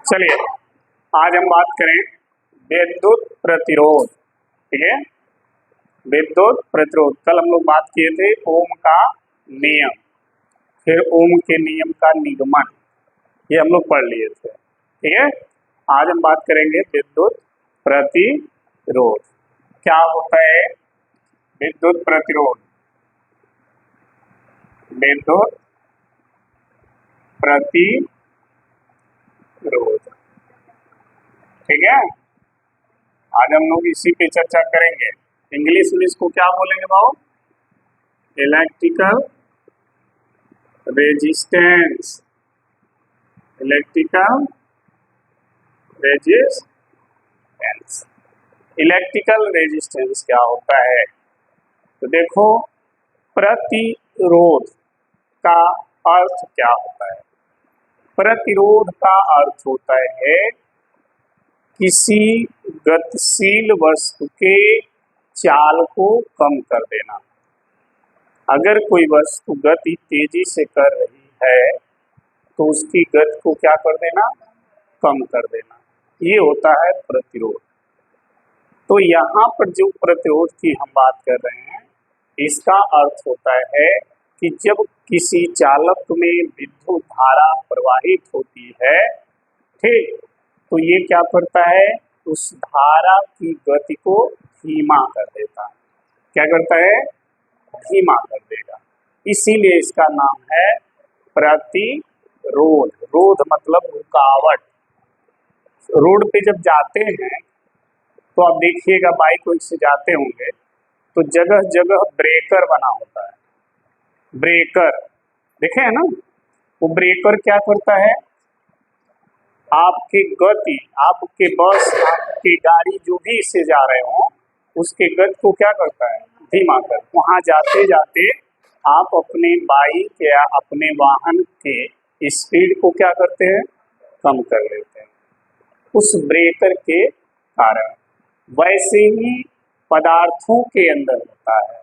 चलिए आज हम बात करें विद्युत प्रतिरोध। ठीक है, विद्युत प्रतिरोध। कल हम लोग बात किए थे ओम का नियम, फिर ओम के नियम का निगमन, ये हम लोग पढ़ लिए थे। ठीक है, आज हम बात करेंगे विद्युत प्रतिरोध। क्या होता है विद्युत प्रतिरोध? विद्युत प्रतिरोध, ठीक है, आज हम लोग इसी पे चर्चा करेंगे। इंग्लिश में इसको क्या बोलेंगे बाबू? Electrical resistance. Electrical resistance. Electrical resistance क्या होता है? तो देखो, प्रतिरोध का अर्थ क्या होता है? प्रतिरोध का अर्थ होता है किसी गतिशील वस्तु के चाल को कम कर देना। अगर कोई वस्तु गति तेजी से कर रही है तो उसकी गति को क्या कर देना? कम कर देना। ये होता है प्रतिरोध। तो यहाँ पर जो प्रतिरोध की हम बात कर रहे हैं, इसका अर्थ होता है कि जब किसी चालक में विद्युत धारा प्रवाहित होती है, ठीक, तो ये क्या करता है? उस धारा की गति को धीमा कर देता है। क्या करता है? धीमा कर देगा। इसीलिए इसका नाम है प्रतिरोध। रोध मतलब रुकावट। रोड पे जब जाते हैं तो आप देखिएगा, बाइक वाइक से जाते होंगे तो जगह जगह ब्रेकर बना होता है। ब्रेकर देखे है ना? वो ब्रेकर क्या करता है? आपकी गति, आपके बस, आपकी गाड़ी जो भी इससे जा रहे हो, उसके गति को क्या करता है? धीमा कर। वहां जाते जाते आप अपने बाइक या अपने वाहन के स्पीड को क्या करते हैं? कम कर लेते हैं उस ब्रेकर के कारण। वैसे ही पदार्थों के अंदर होता है।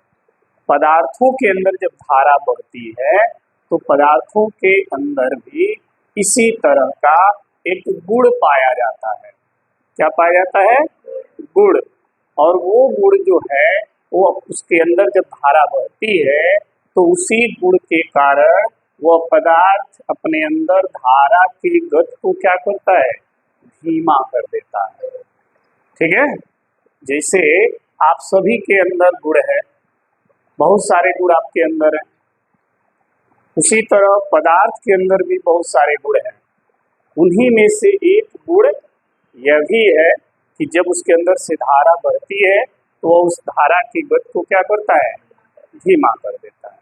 पदार्थों के अंदर जब धारा बढ़ती है तो पदार्थों के अंदर भी इसी तरह का एक गुण पाया जाता है। क्या पाया जाता है? गुण। और वो गुण जो है, वो उसके अंदर जब धारा बढ़ती है तो उसी गुण के कारण वो पदार्थ अपने अंदर धारा की गति को क्या करता है? धीमा कर देता है। ठीक है, जैसे आप सभी के अंदर गुण है, बहुत सारे गुण आपके अंदर हैं, उसी तरह पदार्थ के अंदर भी बहुत सारे गुण हैं। उन्हीं में से एक गुण यह भी है कि जब उसके अंदर से धारा बहती है तो वह उस धारा की गति को क्या करता है? धीमा कर देता है।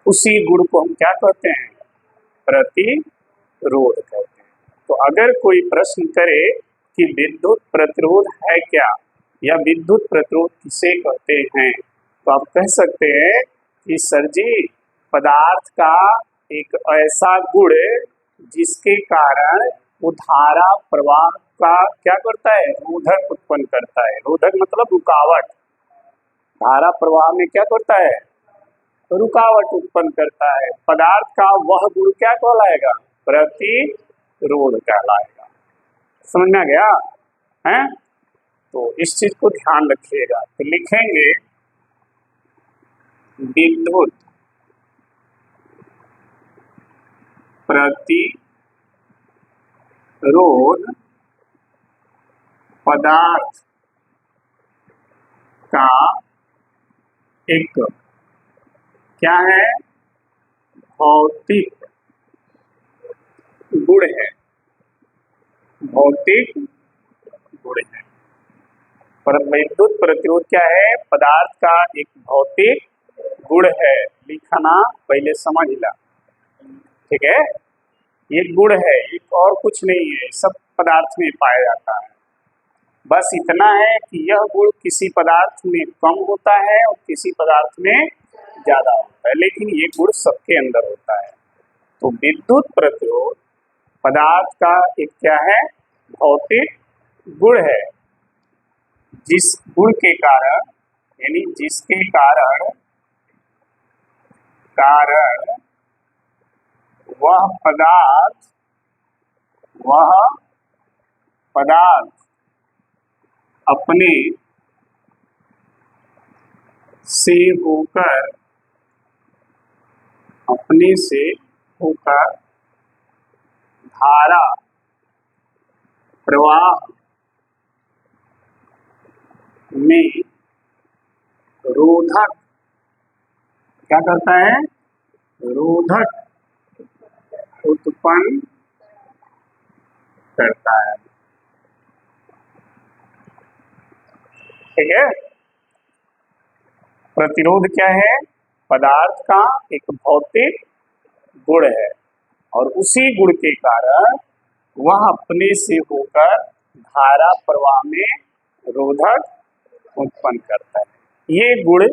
उसी गुण को हम क्या कहते हैं? प्रतिरोध कहते हैं। तो अगर कोई प्रश्न करे कि विद्युत प्रतिरोध है क्या, या विद्युत प्रतिरोध किसे कहते हैं, तो आप कह सकते हैं कि सर जी, पदार्थ का एक ऐसा गुण जिसके कारण वो धारा प्रवाह का क्या करता है? रोधक उत्पन्न करता है। रोधक मतलब रुकावट। धारा प्रवाह में क्या करता है? रुकावट उत्पन्न करता है। पदार्थ का वह गुण क्या कहलाएगा? प्रतिरोध कहलाएगा। समझ में आ गया है? तो इस चीज को ध्यान रखिएगा। तो लिखेंगे विद्युत प्रतिरोध पदार्थ का एक क्या है? भौतिक गुण है। भौतिक गुण है। पर विद्युत प्रतिरोध क्या है? पदार्थ का एक भौतिक गुण है। लिखना पहले समझ ला। ठीक है, ये गुण है, एक और कुछ नहीं है, सब पदार्थ में पाया जाता है। बस इतना है कि यह गुण किसी पदार्थ में कम होता है और किसी पदार्थ में ज्यादा होता है, लेकिन ये गुण सबके अंदर होता है। तो विद्युत प्रतिरोध पदार्थ का एक क्या है? भौतिक गुण है, जिस गुण के कारण, यानी जिसके कारण वह वह पदार्थ अपने से होकर धारा प्रवाह में रोधक क्या करता है? रोधक उत्पन्न करता है। ठीक है। प्रतिरोध क्या है? पदार्थ का एक भौतिक गुण है और उसी गुण के कारण वह अपने से होकर धारा प्रवाह में रोधक उत्पन्न करता है। ये गुण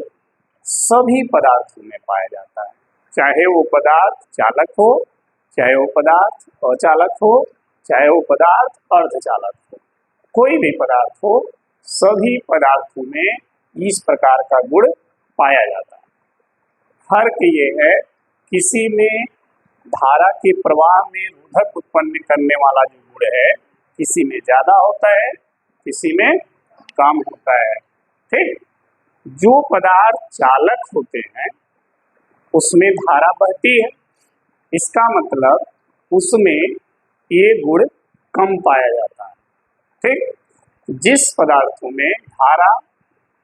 सभी पदार्थों में पाया जाता है, चाहे वो पदार्थ चालक हो, चाहे वो पदार्थ अचालक हो, चाहे वो पदार्थ अर्धचालक हो, कोई भी पदार्थ हो, सभी पदार्थों में इस प्रकार का गुण पाया जाता है। फर्क ये है, किसी में धारा के प्रवाह में रोधक उत्पन्न करने वाला जो गुण है, किसी में ज्यादा होता है, किसी में कम होता है। ठीक। जो पदार्थ चालक होते हैं उसमें धारा बहती है, इसका मतलब उसमें ये गुण कम पाया जाता है। ठीक। जिस पदार्थों में धारा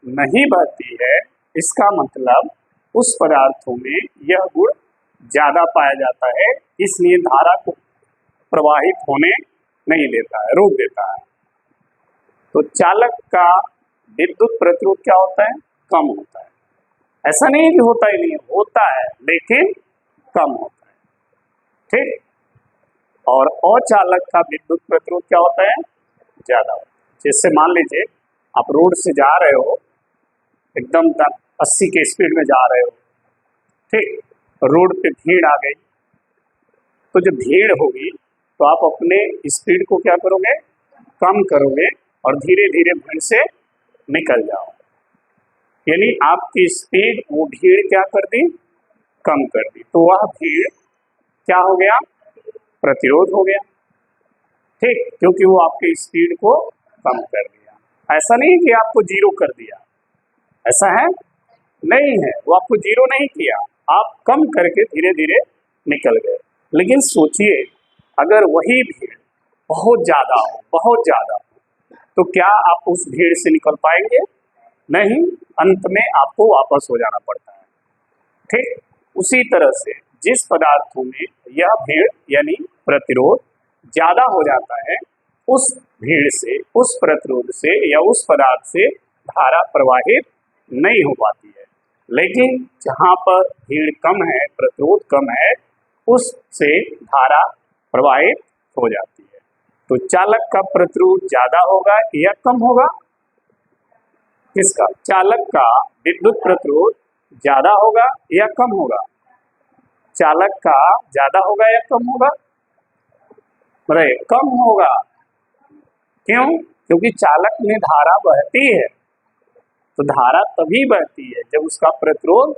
नहीं बहती है, इसका मतलब उस पदार्थों में यह गुण ज्यादा पाया जाता है, इसलिए धारा को प्रवाहित होने नहीं देता है, रोक देता है। तो चालक का विद्युत प्रतिरोध क्या होता है? कम होता है। ऐसा नहीं है कि होता ही नहीं, होता है लेकिन कम होता है। ठीक। और अचालक का विद्युत प्रतिरोध क्या होता है? ज्यादा होता है। जैसे मान लीजिए आप रोड से जा रहे हो, एकदम 80 के स्पीड में जा रहे हो, ठीक, रोड पे भीड़ आ गई, तो जब भीड़ होगी तो आप अपने स्पीड को क्या करोगे? कम करोगे और धीरे धीरे भीड़ से निकल जाओ। यानी आपकी स्पीड वो भीड़ क्या कर दी? कम कर दी। तो वह भीड़ क्या हो गया? प्रतिरोध हो गया। ठीक, क्योंकि वो आपके स्पीड को कम कर दिया। ऐसा नहीं कि आपको जीरो कर दिया, ऐसा है नहीं है, वो आपको जीरो नहीं किया, आप कम करके धीरे धीरे निकल गए। लेकिन सोचिए, अगर वही भीड़ बहुत ज्यादा हो, तो क्या आप उस भीड़ से निकल पाएंगे? नहीं, अंत में आपको वापस हो जाना पड़ता है। ठीक। उसी तरह से जिस पदार्थों में यह भीड़ यानी प्रतिरोध ज्यादा हो जाता है, उस भीड़ से, उस प्रतिरोध से या उस पदार्थ से धारा प्रवाहित नहीं हो पाती है। लेकिन जहाँ पर भीड़ कम है, प्रतिरोध कम है, उससे धारा प्रवाहित हो जाती है। तो चालक का प्रतिरोध ज्यादा होगा या कम होगा? किसका? चालक का विद्युत प्रतिरोध ज्यादा होगा या कम होगा? चालक का ज्यादा होगा या कम होगा? अरे कम होगा। क्यों? क्योंकि चालक में धारा बहती है, तो धारा तभी बहती है जब उसका प्रतिरोध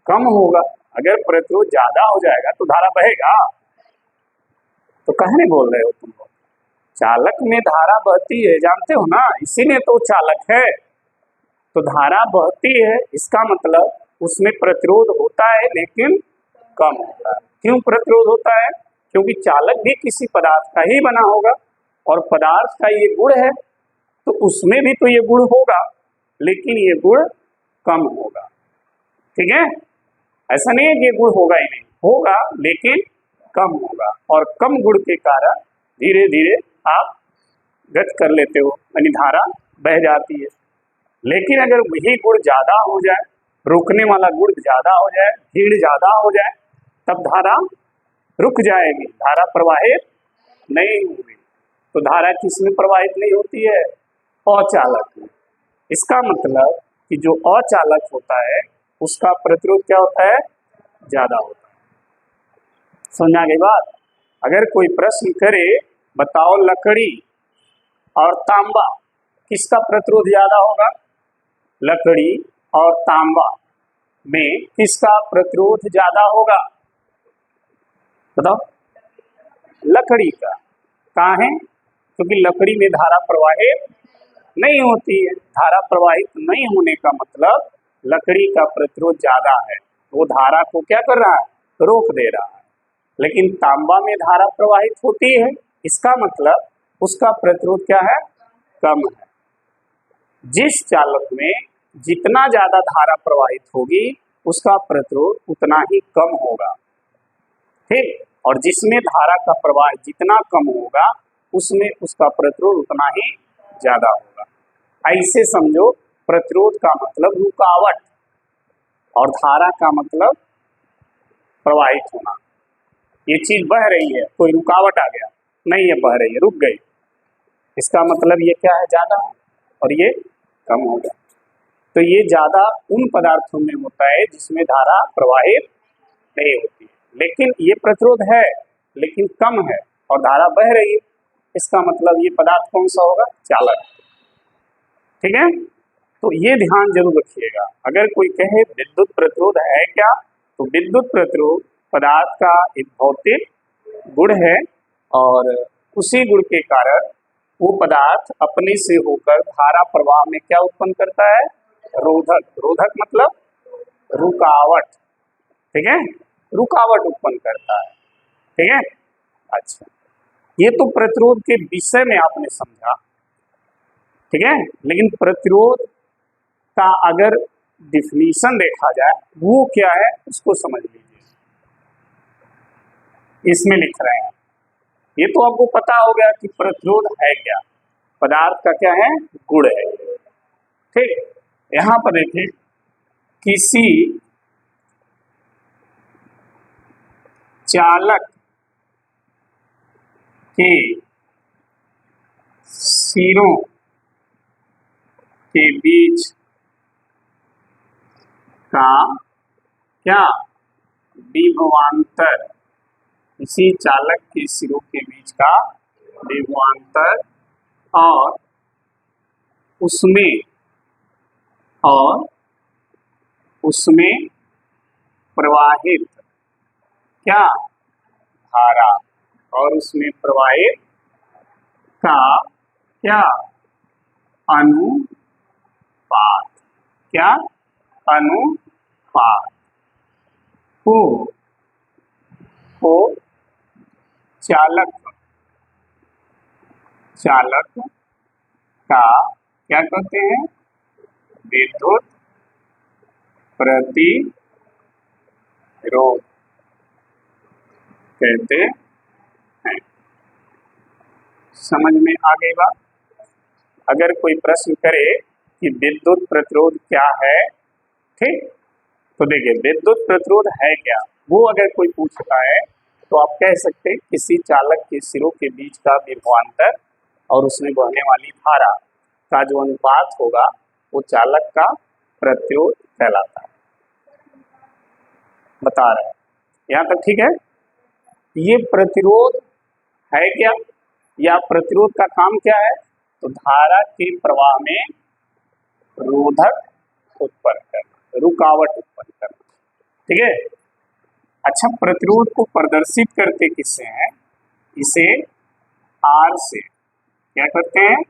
कम होगा। अगर प्रतिरोध ज्यादा हो जाएगा तो धारा बहेगा? तो कहने बोल रहे हो तुम लोग? चालक में धारा बहती है, जानते हो ना, इसीलिए तो चालक है। तो धारा बहती है, इसका मतलब उसमें प्रतिरोध होता है लेकिन कम होता है। क्यों प्रतिरोध होता है? क्योंकि चालक भी किसी पदार्थ का ही बना होगा और पदार्थ का ये गुण है, तो उसमें भी तो ये गुण होगा, लेकिन ये गुण कम होगा। ठीक है। ऐसा नहीं है कि ये गुण होगा ही नहीं, होगा लेकिन कम होगा, और कम गुण के कारण धीरे धीरे आप गति कर लेते हो, यानी धारा बह जाती है। लेकिन अगर वही गुण ज्यादा हो जाए, रोकने वाला गुण ज्यादा हो जाए, भीड़ ज्यादा हो जाए, तब धारा रुक जाएगी, धारा प्रवाहित नहीं होगी। तो धारा किसमें प्रवाहित नहीं होती है? अचालक में। इसका मतलब कि जो अचालक होता है उसका प्रतिरोध क्या होता है? ज्यादा होता है। समझ आ गई बात? अगर कोई प्रश्न करे, बताओ लकड़ी और तांबा किसका प्रतिरोध ज्यादा होगा? लकड़ी और तांबा में किसका प्रतिरोध ज्यादा होगा? बताओ। लकड़ी का। कहाँ है? क्योंकि लकड़ी में धारा प्रवाहित नहीं होती है। धारा प्रवाहित नहीं होने का मतलब लकड़ी का प्रतिरोध ज्यादा है, वो धारा को क्या कर रहा है? रोक दे रहा है। लेकिन तांबा में धारा प्रवाहित होती है, इसका मतलब उसका प्रतिरोध क्या है? कम है। जिस चालक में जितना ज्यादा धारा प्रवाहित होगी उसका प्रतिरोध उतना ही कम होगा, ठीक। और जिसमें धारा का प्रवाह जितना कम होगा उसमें उसका प्रतिरोध उतना ही ज्यादा होगा। ऐसे समझो, प्रतिरोध का मतलब रुकावट और धारा का मतलब प्रवाहित होना। ये चीज बह रही है, कोई रुकावट आ गया, नहीं ये बह रही है, रुक गई, इसका मतलब ये क्या है? ज्यादा है और ये कम हो गया। तो ये ज्यादा उन पदार्थों में होता है जिसमें धारा प्रवाहित नहीं होती है, लेकिन ये प्रतिरोध है लेकिन कम है और धारा बह रही है, इसका मतलब ये पदार्थ कौन सा होगा? चालक, ठीक है। तो ये ध्यान जरूर रखिएगा। अगर कोई कहे विद्युत प्रतिरोध है क्या, तो विद्युत प्रतिरोध पदार्थ का एक भौतिक गुण है और उसी गुण के कारण वो पदार्थ अपने से होकर धारा प्रवाह में क्या उत्पन्न करता है? रोधक। रोधक मतलब रुकावट, ठीक है, रुकावट उत्पन्न करता है, ठीक है। अच्छा, ये तो प्रतिरोध के विषय में आपने समझा, ठीक है। लेकिन प्रतिरोध का अगर डिफिनीशन देखा जाए वो क्या है उसको समझ लीजिए। इसमें लिख रहे हैं, ये तो आपको पता हो गया कि प्रतिरोध है क्या, पदार्थ का क्या है? गुण है, ठीक। यहां पर देखिए, किसी चालक के सिरों के बीच का क्या? विभवांतर। किसी चालक के सिरों के बीच का विभवांतर और उसमें प्रवाहित क्या? धारा, और उसमें प्रवाहित का क्या? अनुपात। क्या? अनुपात को चालक का क्या कहते हैं? विद्युत प्रतिरोध कहते हैं। समझ में आ गई बात? अगर कोई प्रश्न करे कि विद्युत प्रतिरोध क्या है, ठीक, तो देखिए विद्युत प्रतिरोध है क्या, वो अगर कोई पूछता है तो आप कह सकते हैं किसी चालक के सिरों के बीच का विभवांतर और उसमें बहने वाली धारा का जो अनुपात होगा वो चालक का प्रतिरोध कहलाता है। बता रहे हैं, यहाँ तक ठीक है। ये प्रतिरोध है क्या, या प्रतिरोध का काम क्या है? तो धारा के प्रवाह में रोधक उत्पन्न करना, रुकावट उत्पन्न करना, ठीक है। अच्छा, प्रतिरोध को प्रदर्शित करते किससे हैं? इसे आर से क्या करते हैं?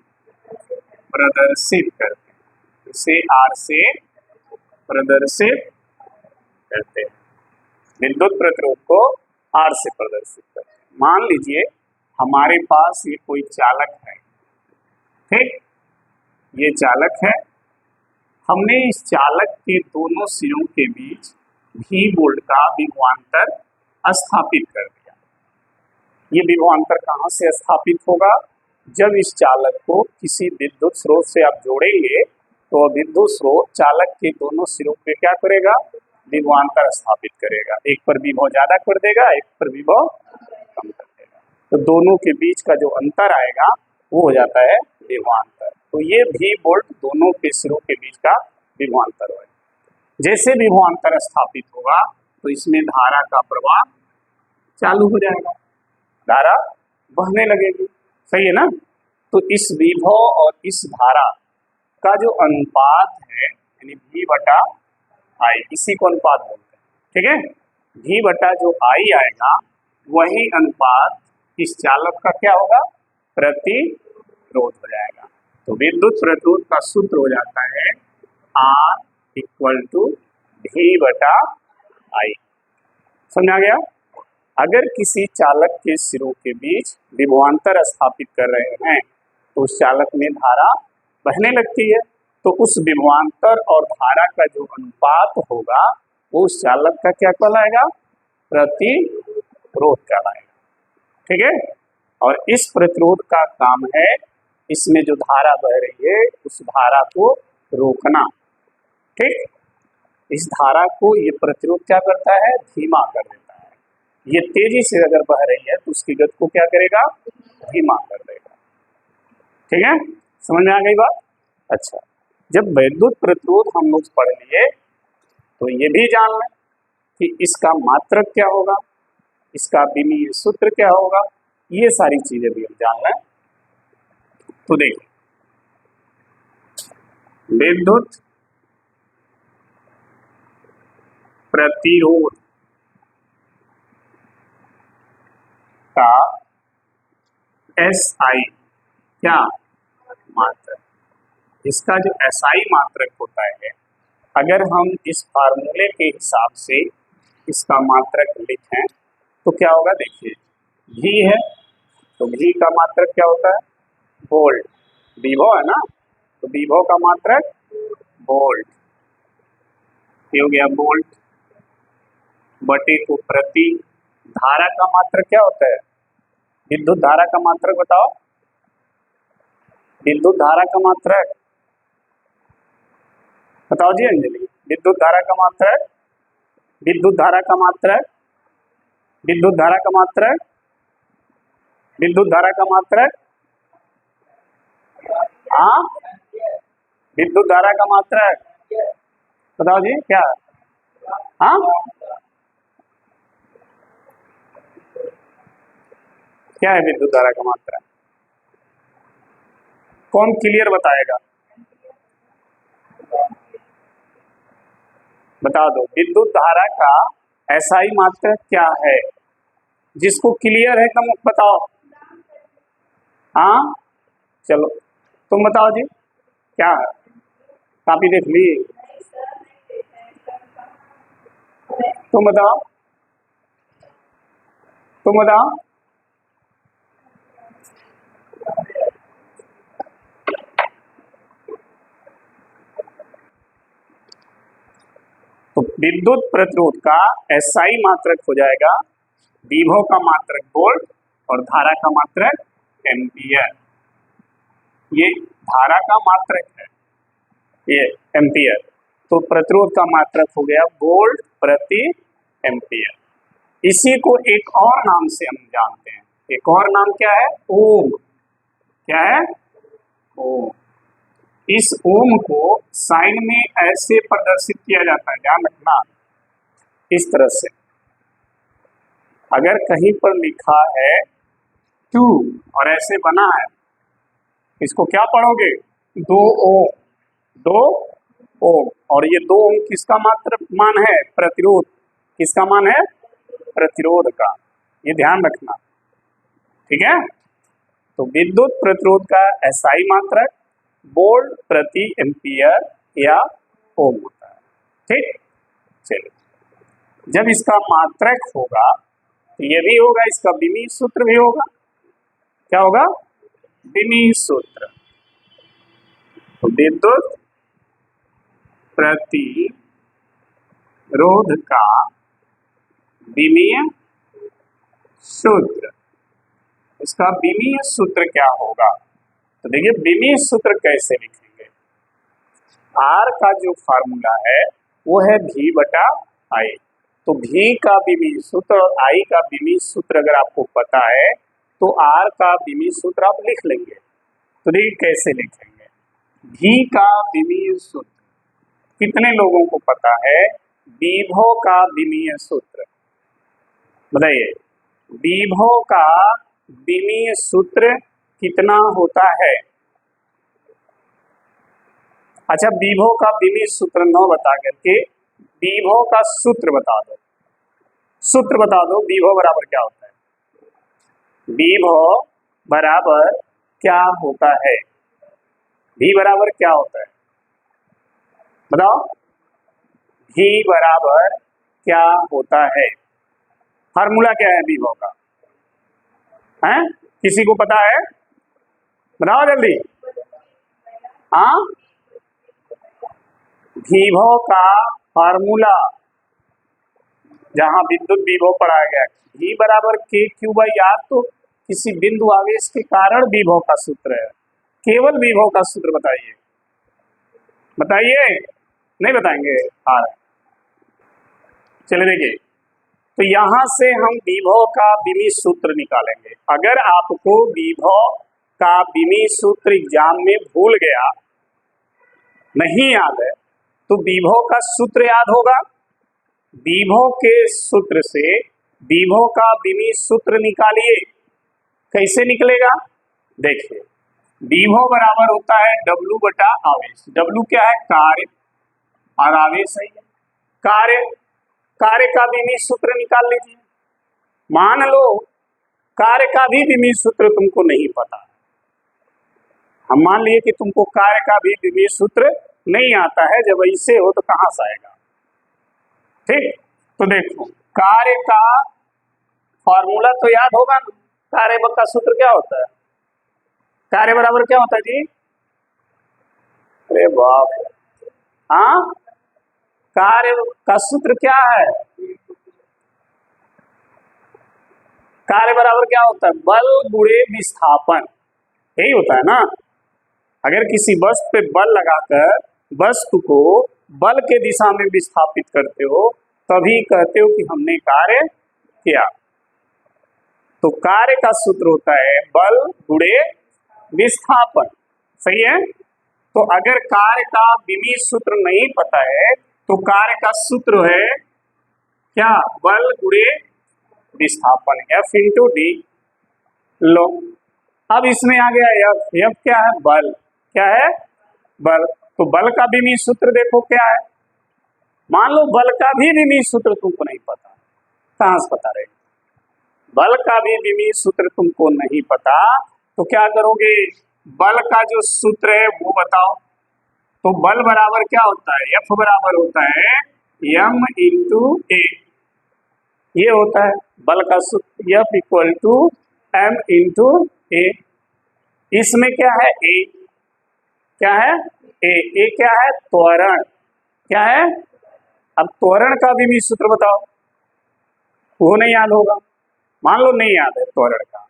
प्रदर्शित करते हैं। इसे आर से प्रदर्शित करते हैं। विद्युत प्रतिरोध को आर से प्रदर्शित करते हैं। मान लीजिए हमारे पास ये कोई चालक है, ठीक, ये चालक है, हमने इस चालक के दोनों सिरों के बीच भी वोल्ट का विभवांतर स्थापित कर दिया। ये विभवांतर कहाँ से स्थापित होगा? जब इस चालक को किसी विद्युत स्रोत से आप जोड़ेंगे तो विद्युत स्रोत चालक के दोनों सिरों पे क्या करेगा? विभवांतर स्थापित करेगा। एक पर विभव ज्यादा कर देगा, एक पर विभव कम कर देगा, तो दोनों के बीच का जो अंतर आएगा वो हो जाता है विभवांतर। तो ये भी वोल्ट दोनों के सिरों के बीच का विभवांतर है। जैसे विभवांतर स्थापित होगा तो इसमें धारा का प्रवाह चालू हो जाएगा, धारा बहने लगेगी, सही है ना। तो इस विभव और इस धारा का जो अनुपात है यानी V बटा I, इसी को अनुपात बोलते हैं, ठीक है। V बटा जो I आएगा वही अनुपात इस चालक का क्या होगा, प्रतिरोध हो जाएगा। तो विद्युत प्रतिरोध का सूत्र हो जाता है R इक्वल टू V बटा I। समझ आ गया। अगर किसी चालक के सिरों के बीच विभवांतर स्थापित कर रहे हैं तो उस चालक में धारा बहने लगती है, तो उस विभवांतर और धारा का जो अनुपात होगा वो उस चालक का क्या कहलाएगा, प्रतिरोध कहलाएगा। ठीक है। और इस प्रतिरोध का काम है इसमें जो धारा बह रही है उस धारा को रोकना। ठीक। इस धारा को ये प्रतिरोध क्या करता है, धीमा कर देता है। ये तेजी से अगर बह रही है तो उसकी गति को क्या करेगा, धीमा कर देगा। ठीक है, समझ में आ गई बात। अच्छा, जब विद्युत प्रतिरोध हम लोग पढ़ लिए तो ये भी जान लें कि इसका मात्रक क्या होगा, इसका विमीय सूत्र क्या होगा, ये सारी चीजें भी हम जान लें। तो देखिए, विद्युत प्रतिरोध का SI क्या मात्रक, इसका जो SI मात्रक होता है, अगर हम इस फार्मूले के हिसाब से इसका मात्रक लिखें तो क्या होगा, देखिए V है तो V का मात्रक क्या होता है, वोल्ट। विभव है ना, तो विभव का मात्रक वोल्ट, ये हो गया वोल्ट बटे को प्रति। धारा का मात्रक क्या होता है, विद्युत धारा का मात्रक बताओ, विद्युत धारा का मात्रक बताओ जी अंजलि, विद्युत धारा का मात्रक, विद्युत धारा का मात्रक, विद्युत धारा का मात्रक, विद्युत धारा का मात्रक, हाँ विद्युत धारा का मात्रक बताओ जी क्या, हाँ क्या है विद्युत धारा का मात्रक, कौन क्लियर बताएगा, बता दो। विद्युत धारा का SI मात्रक क्या है, जिसको क्लियर है कम बताओ, हाँ चलो तुम बताओ जी क्या है, कापी देख ली, तुम बताओ, तुम बताओ। तो विद्युत प्रतिरोध का SI मात्रक हो जाएगा विभव का मात्रक वोल्ट और धारा का मात्रक एम्पियर। ये धारा का मात्रक है, ये एम्पियर, तो प्रतिरोध का मात्रक हो गया वोल्ट प्रति एम्पियर। इसी को एक और नाम से हम जानते हैं, एक और नाम क्या है, ओम। क्या है, ओम। इस ओम को साइन में ऐसे प्रदर्शित किया जाता है, ध्यान रखना, इस तरह से। अगर कहीं पर लिखा है 2 और ऐसे बना है, इसको क्या पढ़ोगे, 2 ओम, 2 ओम। और ये 2 ओम किसका मात्र मान है, प्रतिरोध, किसका मान है, प्रतिरोध का, ये ध्यान रखना। ठीक है, तो विद्युत प्रतिरोध का SI मात्रक वोल्ट प्रति एम्पियर या ओम होता है। ठीक, चलिए, जब इसका मात्रक होगा तो ये भी होगा, इसका विमीय सूत्र भी होगा, क्या होगा, विमीय सूत्र। तो विद्युत प्रतिरोध का विमीय सूत्र, इसका विमीय सूत्र क्या होगा, तो देखिए विमीय सूत्र कैसे लिखेंगे। R का जो फार्मूला है वो है V बटा I, तो V का विमीय सूत्र और I का विमीय सूत्र अगर आपको पता है तो R का विमीय सूत्र आप लिख लेंगे। तो देखिए कैसे लिखेंगे, V का विमीय सूत्र कितने लोगों को पता है, विभव का विमीय सूत्र बताइए, विभव का विमीय सूत्र कितना होता है। अच्छा, विभव का विमीय सूत्र न बता करके विभव का सूत्र बता दो, सूत्र बता दो, विभव बराबर क्या होता है, विभव बराबर क्या होता है? V बराबर क्या होता है बताओ? V बराबर क्या होता है? फार्मूला क्या है विभव का? हैं? किसी को पता है? बताओ जल्दी। हाँ, विभव का फार्मूला जहां विद्युत विभव पढ़ाया गया, V बराबर के क्यू बाई आर, तो किसी बिंदु आवेश के कारण विभव का सूत्र है। केवल विभव का सूत्र बताइए, बताइए। नहीं बताएंगे? हाँ, चलिए देखिए, तो यहां से हम विभव का विमीय सूत्र निकालेंगे। अगर आपको विभव का विमीय सूत्र एग्जाम में भूल गया, नहीं याद है, तो विभव का सूत्र याद होगा। विभव के सूत्र से विभव का विमीय सूत्र निकालिए। कैसे निकलेगा? देखिए, विभव बराबर होता है W बटा आवेश। W क्या है? कार्य, और आवेश है कार्य। कार्य का विमीय सूत्र निकाल लीजिए। मान लो कार्य का भी विमीय सूत्र तुमको नहीं पता, हम मान लिए कि तुमको कार्य का भी विमीय सूत्र नहीं आता है। जब ऐसे हो तो कहां से आएगा? ठीक, तो देखो, कार्य का फॉर्मूला तो याद होगा ना। कार्य का सूत्र क्या होता है? कार्य बराबर क्या होता है जी? अरे बाप, हाँ, कार्य का सूत्र क्या है? कार्य बराबर क्या होता है? बल गुणे विस्थापन, यही होता है ना। अगर किसी वस्तु पे बल लगाकर वस्तु को बल के दिशा में विस्थापित करते हो, तभी कहते हो कि हमने कार्य किया। तो कार्य का सूत्र होता है बल गुणे विस्थापन, सही है। तो अगर कार्य का विमीय सूत्र नहीं पता है, तो कार्य का सूत्र है क्या? बल गुणे विस्थापन, F इंटू डी। लो, अब इसमें आ गया F। F क्या है? बल। क्या है? बल। तो बल का विमीय सूत्र देखो क्या है। मान लो बल का भी विमीय सूत्र तुमको नहीं पता, कहां से पता रहेगा? बल का भी विमीय सूत्र तुमको नहीं पता, तो क्या करोगे? बल का जो सूत्र है वो बताओ। तो बल बराबर क्या होता है? F बराबर होता है m इंटू ए। ये होता है बल का सूत्र, F equal to m into a. इसमें क्या है? ए। क्या है? ए क्या है? त्वरण। क्या है? अब त्वरण का विमीय सूत्र बताओ। वो नहीं याद होगा, मान लो नहीं याद है त्वरण का,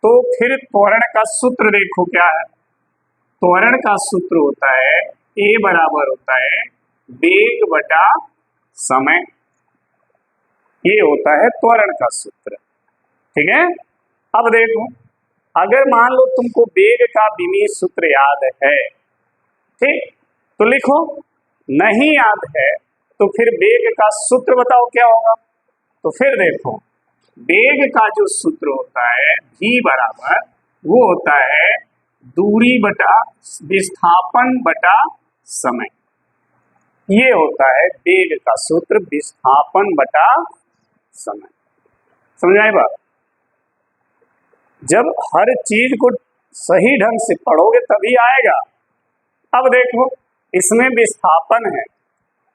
तो फिर त्वरण का सूत्र देखो क्या है। त्वरण का सूत्र होता है ए बराबर होता है वेग बटा समय। ये होता है त्वरण का सूत्र, ठीक है। अब देखो, अगर मान लो तुमको वेग का विमीय सूत्र याद है, ठीक, तो लिखो। नहीं याद है तो फिर वेग का सूत्र बताओ क्या होगा। तो फिर देखो, वेग का जो सूत्र होता है v बराबर, वो होता है दूरी बटा विस्थापन बटा समय। ये होता है वेग का सूत्र, विस्थापन बटा समय। समझ आई बात? जब हर चीज को सही ढंग से पढ़ोगे तभी आएगा। अब देखो, इसमें विस्थापन है,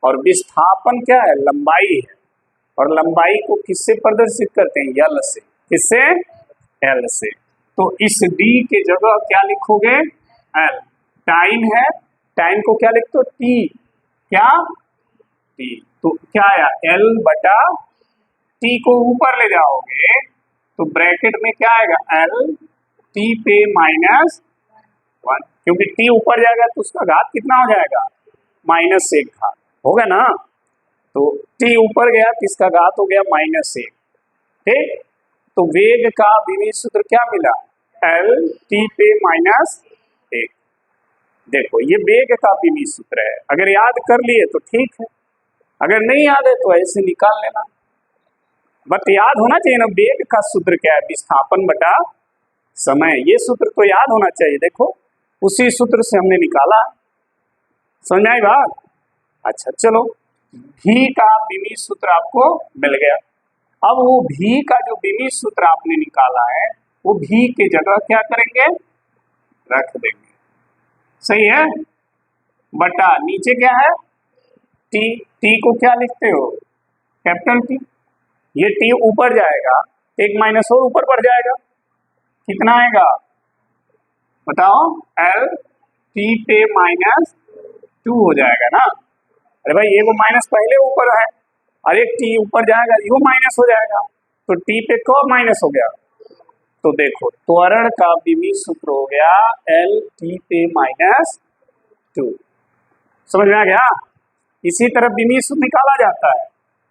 और विस्थापन क्या है? लंबाई है, और लंबाई को किससे प्रदर्शित करते हैं? L से। किससे? L से। तो इस D के जगह क्या लिखोगे? L। टाइम है, टाइम को क्या लिखते हो? T। क्या? T। तो क्या आया? L बटा T को ऊपर ले जाओगे तो ब्रैकेट में क्या आएगा? L T पे माइनस 1, क्योंकि T ऊपर जाएगा तो उसका घात कितना हो जाएगा? -1 घात होगा ना। तो T ऊपर गया, किसका घात हो गया? -1, ठीक। तो वेग का विमीय सूत्र क्या मिला? L T पे -1। देखो, ये वेग का विमीय सूत्र है। अगर याद कर लिए तो ठीक है, अगर नहीं याद है तो ऐसे निकाल लेना। बट याद होना चाहिए ना, वेग का सूत्र क्या है? विस्थापन बटा समय। ये सूत्र तो याद होना चाहिए। देखो, उसी सूत्र से हमने निकाला। समझ आई बात? अच्छा, चलो, V का विमीय सूत्र आपको मिल गया। अब वो V का जो विमीय सूत्र आपने निकाला है, वो भी के जगह क्या करेंगे, रख देंगे। सही है। बटा नीचे क्या है, टी, टी को क्या लिखते हो, कैपिटल टी। ये टी ऊपर जाएगा, एक माइनस और ऊपर बढ़ जाएगा, कितना आएगा बताओ, एल टी पे माइनस 2 हो जाएगा ना। अरे भाई ये वो माइनस पहले ऊपर है, और एक टी ऊपर जाएगा, ये माइनस हो जाएगा, तो टी पे कब माइनस हो गया। तो देखो त्वरण का विमीय सूत्र हो गया एल टी पे माइनस 2। समझ में आ गया। इसी तरह विमीय सूत्र निकाला जाता है।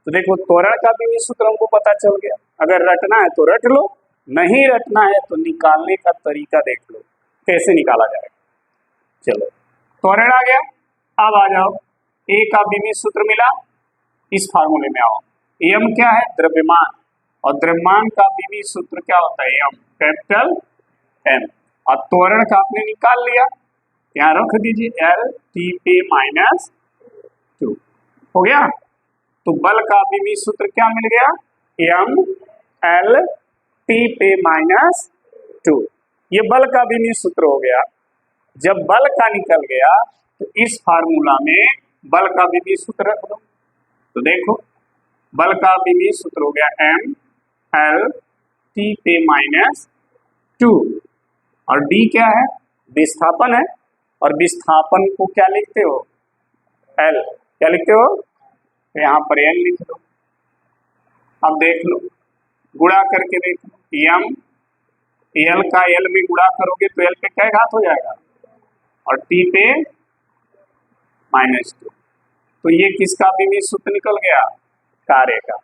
तो देखो त्वरण का विमीय सूत्र हमको पता चल गया, अगर रटना है तो रट लो, नहीं रटना है तो निकालने का तरीका देख लो कैसे निकाला जाएगा। चलो त्वरण आ गया, अब आ जाओ ए का विमीय सूत्र मिला, इस फार्मूले में आओ। एम क्या है, द्रव्यमान, और द्रव्यमान का विमीय सूत्र क्या होता है, एम, कैपिटल एम। और त्वरण का आपने निकाल लिया, यहाँ रख दीजिए एल टी पे माइनस 2 हो गया। तो बल का विमीय सूत्र क्या मिल गया, एम एल टी पे माइनस 2। ये बल का विमीय सूत्र हो गया। जब बल का निकल गया तो इस फार्मूला में बल का विमीय सूत्र रख दो। तो देखो बल का विमीय सूत्र हो गया एम एल टी पे माइनस 2, और डी क्या है, विस्थापन है, और विस्थापन को क्या लिखते हो, एल, क्या लिखते हो, तो यहाँ पर एल लिख दो। अब देख लो गुणा करके देख लो, एम एल का एल में गुणा करोगे तो एल पे क्या घात हो जाएगा, और टी पे माइनस 2। तो ये किसका विमीय सूत्र निकल गया, कार्य का।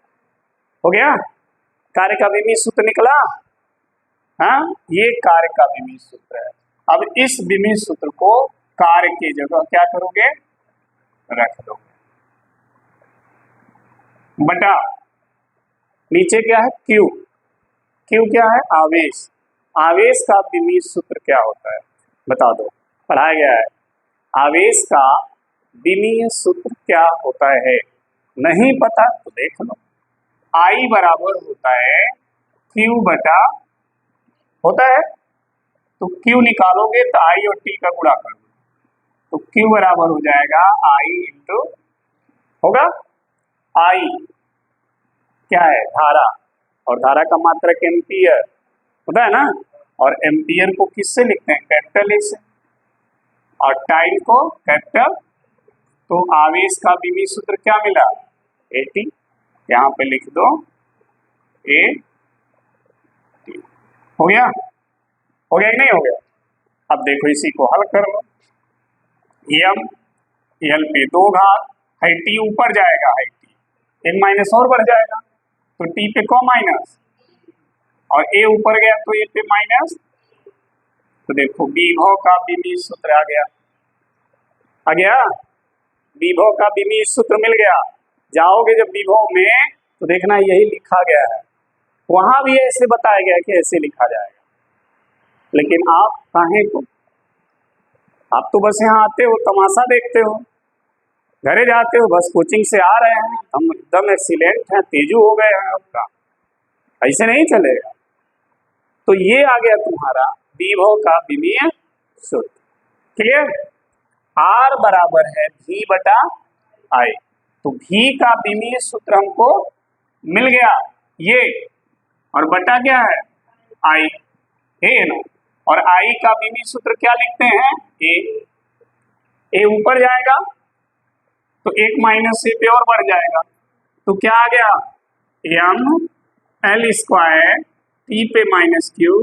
हो गया, कार्य का विमीय सूत्र निकला। हाँ, ये कार्य का विमीय सूत्र है। अब इस विमीय सूत्र को कार्य की जगह क्या करोगे, रख दोगे, बटा नीचे क्या है, क्यू, क्यू क्या है, आवेश। आवेश का विमीय सूत्र क्या होता है बता दो, पढ़ाया गया है। आवेश का विमीय सूत्र क्या होता है, नहीं पता तो देख लो। आई बराबर होता है क्यू बटा, होता है तो क्यू निकालोगे तो आई और टी का गुणा कर दो, तो क्यू बराबर हो जाएगा आई इंटू, होगा आई क्या है, धारा, और धारा का मात्रक एम्पियर होता है ना, और एम्पियर को किससे लिखते हैं, कैपिटल ए से, और टाइम को कैपिटल। तो आवेश का विमीय सूत्र क्या मिला, एटी, यहाँ पे लिख दो ए टी। हो गया, हो गया कि नहीं हो गया। अब देखो इसी को हल कर लो, एम एल पे 2 घात है, टी ऊपर जाएगा, है टी एक माइनस और बढ़ जाएगा, तो टी पे को माइनस, और ए ऊपर गया तो ए पे माइनस। तो देखो विभव का विमीय सूत्र आ गया, आ गया, विभव का विमीय सूत्र मिल गया। जाओगे जब विभव में तो देखना यही लिखा गया है, वहां भी ऐसे बताया गया कि ऐसे लिखा जाएगा, लेकिन आप काहे को, आप तो बस यहाँ आते हो तमाशा देखते हो, घरे जाते हो बस कोचिंग से आ रहे हैं हम एकदम एक्सीलेंट हैं, तेजू हो गए हैं आपका, ऐसे नहीं चलेगा। तो ये आ गया तुम्हारा विभव का विमीय सूत्र, क्लियर। आर बराबर है भी बटा आई, तो भी का विमीय सूत्र हमको मिल गया ये, और बटा क्या है आई, है ना, और आई का विमीय सूत्र क्या लिखते हैं, ए ऊपर जाएगा तो एक माइनस ए पे और बढ़ जाएगा, तो क्या आ गया, एम एल स्क्वायर टी पे माइनस क्यू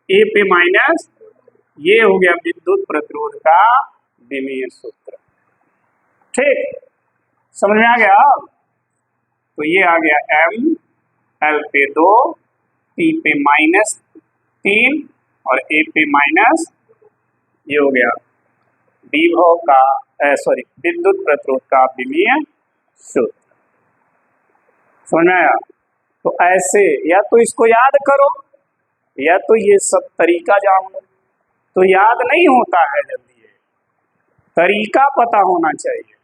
ए पे माइनस, ये हो गया विद्युत प्रतिरोध का विमीय सूत्र। ठीक, समझ में आ गया। तो ये आ गया एम एल पे 2 टी पे माइनस 3 और ए पे माइनस, ये हो गया विभव का सॉरी विद्युत प्रतिरोध का विमीय सूत्र। समझ में आया। तो ऐसे या तो इसको याद करो या तो ये सब तरीका जान लो, तो याद नहीं होता है जल्दी, तरीका पता होना चाहिए,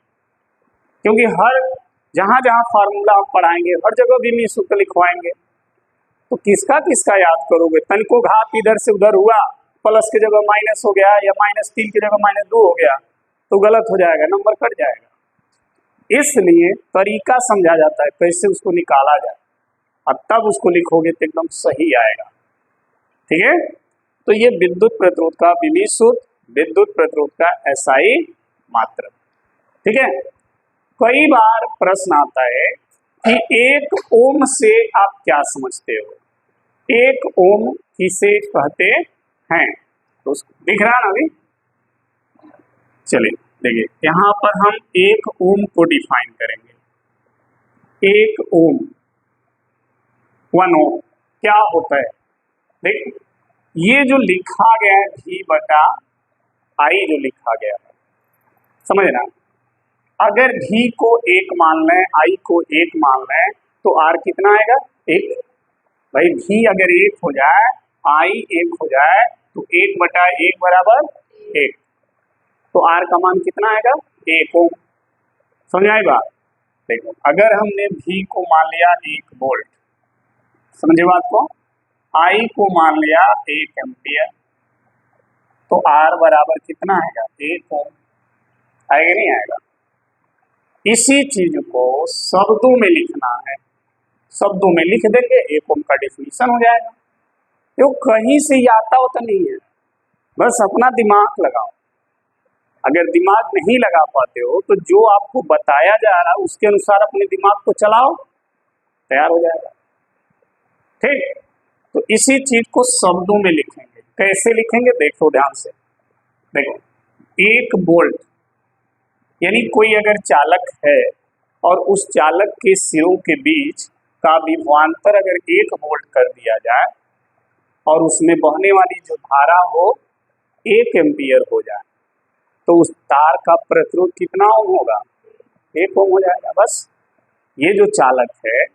क्योंकि हर जहां जहां फार्मूला हम पढ़ाएंगे हर जगह विमीय सूत्र लिखवाएंगे, तो किसका किसका याद करोगे? तनिको घात इधर से उधर हुआ, प्लस की जगह माइनस हो गया या -3 की जगह -2 हो गया तो गलत हो जाएगा, नंबर कट जाएगा। इसलिए तरीका समझा जाता है कैसे उसको निकाला जाए, और तब उसको लिखोगे तो एकदम सही आएगा। ठीक है, तो ये विद्युत प्रतिरोध का विमीय सूत्र, विद्युत प्रतिरोध का SI मात्रक। ठीक है, कई बार प्रश्न आता है कि 1 ओम से आप क्या समझते हो? 1 ओम किसे कहते हैं? तो दिख रहा है ना अभी? चलिए देखिए, यहां पर हम 1 ओम को डिफाइन करेंगे। 1 ओम, 1 ओम क्या होता है? देख, ये जो लिखा गया है V/I, जो लिखा गया है, समझना, अगर V को 1 मान लें, I को 1 मान लें, तो R कितना आएगा? 1। भाई V अगर 1 हो जाए, I 1 हो जाए, तो 1/1 बराबर 1, तो R का मान कितना आएगा? 1 ओम। समझ आई बात? देखो, अगर हमने V को मान लिया 1 वोल्ट, समझे बात को, I को मान लिया 1 एम्पियर, तो R बराबर कितना आएगा? 1 ओम। आएगा नहीं आएगा? इसी चीज को शब्दों में लिखना है, शब्दों में लिख देंगे, 1 ओम का डेफिनेशन हो जाएगा। तो कहीं से ही आता होता नहीं है, बस अपना दिमाग लगाओ। अगर दिमाग नहीं लगा पाते हो तो जो आपको बताया जा रहा है उसके अनुसार अपने दिमाग को चलाओ, तैयार हो जाएगा। ठीक, तो इसी चीज को शब्दों में लिखेंगे। कैसे लिखेंगे देखो ध्यान से। देखो, 1 वोल्ट यानी कोई अगर चालक है और उस चालक के सिरों के बीच का विभवांतर अगर 1 वोल्ट कर दिया जाए और उसमें बहने वाली जो धारा हो 1 एम्पियर हो जाए, तो उस तार का प्रतिरोध कितना ओम होगा? 1 ओम हो जाएगा। बस ये जो चालक है,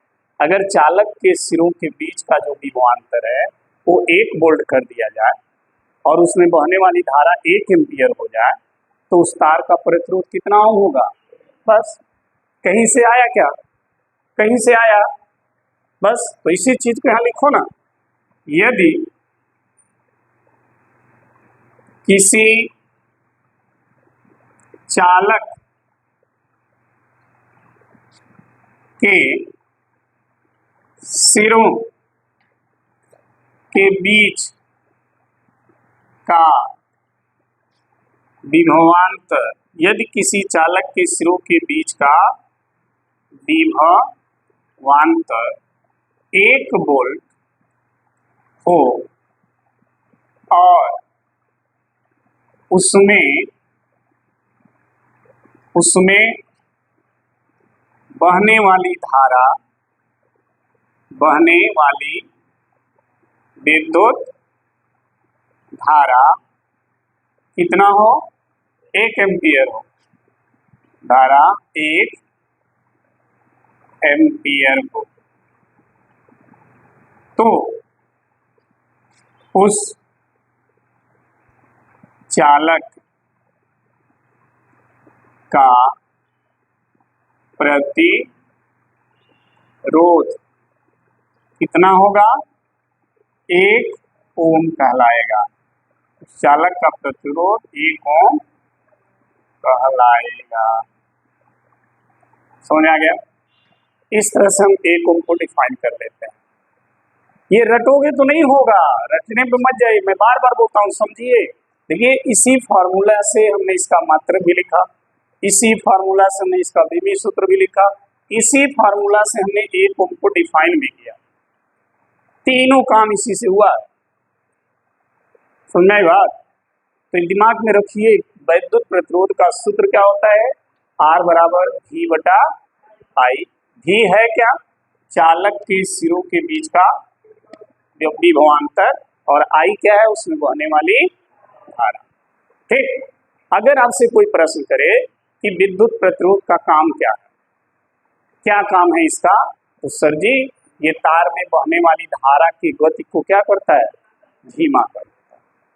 अगर चालक के सिरों के बीच का जो विभवांतर है वो 1 वोल्ट कर दिया जाए और उसमें बहने वाली धारा 1 एम्पियर हो जाए, तो उस तार का प्रतिरोध कितना ओम होगा? बस, कहीं से आया क्या? कहीं से आया? बस, तो इसी चीज को यहां लिखो ना। यदि किसी चालक के सिरों के बीच का विभवांतर, यदि किसी चालक के सिरों के बीच का विभवांतर 1 वोल्ट हो और उसमें बहने वाली धारा, बहने वाली विद्युत धारा कितना हो? 1 एम्पियर हो, धारा 1 एम्पियर हो, तो उस चालक का प्रतिरोध कितना होगा? 1 ओम कहलाएगा। चालक का प्रतिरोध 1 ओम कहलाएगा। समझ आ गया? इस तरह से हम 1 ओम को डिफाइन कर लेते हैं। ये रटोगे तो नहीं होगा, रटने पे मत जाइए, मैं बार बार बोलता हूँ, समझिए। देखिए, इसी फार्मूला से हमने इसका मात्रक भी लिखा, इसी फार्मूला से हमने इसका विमीय सूत्र भी लिखा, इसी फार्मूला से हमने 1 ओम को डिफाइन भी किया। तीनों काम इसी से हुआ। समझ आई बात? तो दिमाग में रखिए, विद्युत प्रतिरोध का सूत्र क्या होता है? R बराबर V/I। V है क्या? चालक के सिरों के बीच का विभवांतर, और I क्या है? उसमें बहने वाली धारा। ठीक, अगर आपसे कोई प्रश्न करे कि विद्युत प्रतिरोध का काम क्या है, क्या काम है इसका, तो सर जी ये तार में बहने वाली धारा की गति को क्या करता है? धीमा करता है।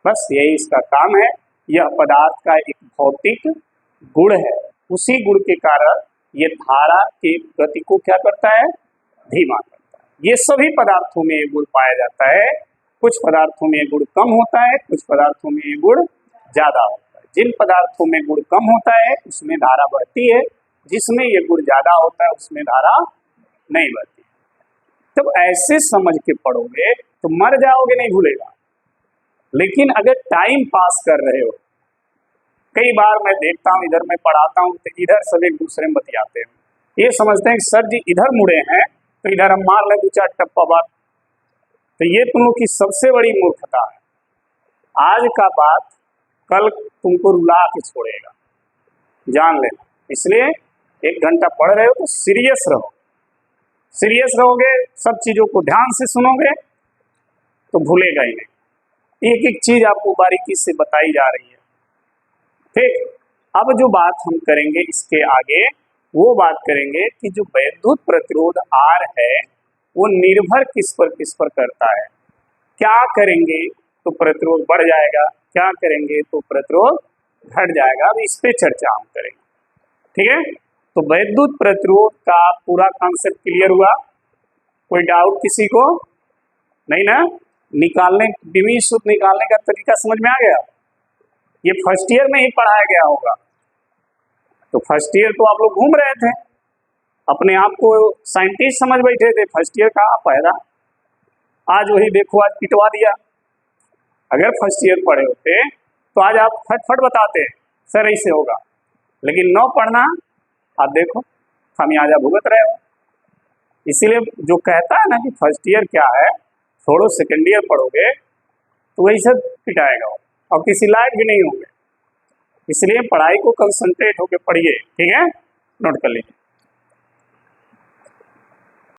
बस यही इसका काम है। यह पदार्थ का एक भौतिक गुण है, उसी गुण के कारण ये धारा की गति को क्या करता है? धीमा करता है। ये सभी पदार्थों में ये गुण पाया जाता है। कुछ पदार्थों में ये गुण कम होता है, कुछ पदार्थों में ये गुण ज्यादा होता है। जिन पदार्थों में गुण कम होता है उसमें धारा बहती है, जिसमें ये गुण ज्यादा होता है उसमें धारा नहीं बहती। तब ऐसे समझ के पढ़ोगे तो मर जाओगे, नहीं भूलेगा। लेकिन अगर टाइम पास कर रहे हो, कई बार मैं देखता हूँ इधर मैं पढ़ाता हूँ तो इधर सब एक दूसरे में बतियाते हैं, ये समझते हैं कि सर जी इधर मुड़े हैं तो इधर हम मार लें दो चार टप्पा बात। तो ये तुम लोग की सबसे बड़ी मूर्खता है। आज का बात कल तुमको रुला के छोड़ेगा, जान लेना। इसलिए 1 घंटा पढ़ रहे हो तो सीरियस रहो। सीरियस रहोगे, सब चीज़ों को ध्यान से सुनोगे तो भूलेगा ही नहीं। एक एक चीज़ आपको बारीकी से बताई जा रही है। ठीक, अब जो बात हम करेंगे इसके आगे, वो बात करेंगे कि जो वैद्युत प्रतिरोध R है वो निर्भर किस पर करता है। क्या करेंगे तो प्रतिरोध बढ़ जाएगा, क्या करेंगे तो प्रतिरोध घट जाएगा। अब इस पे चर्चा हम करेंगे, ठीक है। तो वैद्युत प्रतिरोध का पूरा कॉन्सेप्ट क्लियर हुआ? कोई डाउट किसी को? नहीं ना? निकालने विमीय सूत्र निकालने का तरीका समझ में आ गया? ये फर्स्ट ईयर में ही पढ़ाया गया होगा। तो फर्स्ट ईयर तो आप लोग घूम रहे थे, अपने आप को साइंटिस्ट समझ बैठे थे, फर्स्ट ईयर का फायदा। आज वही देखो, आज पिटवा दिया। अगर फर्स्ट ईयर पढ़े होते तो आज आप फटफट बताते सर ऐसे होगा, लेकिन न पढ़ना, आप देखो खामियाजा भुगत रहे हो। इसीलिए जो कहता है ना कि फर्स्ट ईयर क्या है, छोड़ो सेकेंड ईयर पढ़ोगे तो वही सब पिटाएगा और किसी लायक भी नहीं होंगे। इसलिए पढ़ाई को कंसंट्रेट होकर पढ़िए, ठीक है। नोट कर लीजिए।